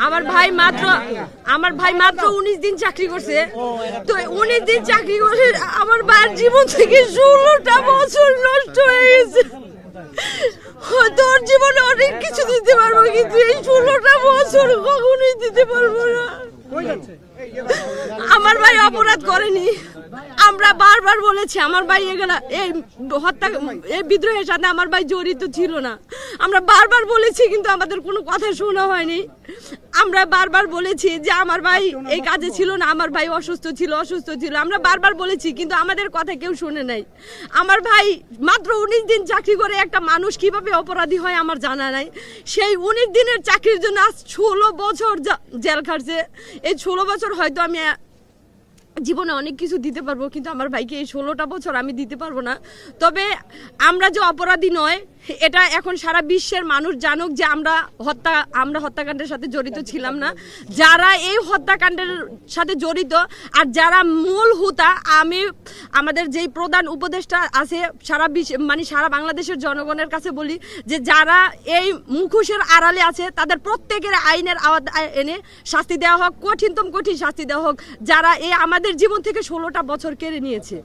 আমার ভাই মাত্র 19 দিন চাকরি করছে। তো 19 দিন চাকরি করে আমার ভাইয়ের জীবন থেকে 16টা বছর নষ্ট হয়ে গেছে। হয়তো ওর জীবনে অনেক কিছু দিতে পারবো, কিন্তু এই 16টা বছর কখনোই দিতে পারবো না। আমার ভাই অপরাধ করেনি, আমরা বারবার বলেছি আমার ভাই এগুলা এই বিদ্রোহের সাথে আমার ভাই জড়িত ছিল না। আমরা বারবার বলেছি, কিন্তু আমাদের কোনো কথা শোনা হয়নি। আমরা বারবার বলেছি যে আমার ভাই এই কাজে ছিল না, আমার ভাই অসুস্থ ছিল। আমরা বারবার বলেছি, কিন্তু আমাদের কথা কেউ শুনে নাই। আমার ভাই মাত্র 19 দিন চাকরি করে একটা মানুষ কিভাবে অপরাধী হয় আমার জানা নাই। সেই 19 দিনের চাকরির জন্য আজ 16 বছর জেল খাটছে। এই 16 বছর হয়তো আমি জীবনে অনেক কিছু দিতে পারবো, কিন্তু আমার ভাইকে এই 16টা বছর আমি দিতে পারবো না। তবে আমরা যে অপরাধী নয়, এটা এখন সারা বিশ্বের মানুষ জানুক যে আমরা হত্যাকাণ্ডের সাথে জড়িত ছিলাম না। যারা এই হত্যাকাণ্ডের সাথে জড়িত আর যারা মূল হুতা, আমাদের যেই প্রধান উপদেষ্টা আছে সারা বিশ্ব সারা বাংলাদেশের জনগণের কাছে বলি যে যারা এই মুখোশের আড়ালে আছে তাদের প্রত্যেকের আইনের আওতায় এনে শাস্তি দেওয়া হোক, কঠিনতম কঠিন শাস্তি দেওয়া হোক, যারা এই আমাদের জীবন থেকে 16টা বছর কেড়ে নিয়েছে।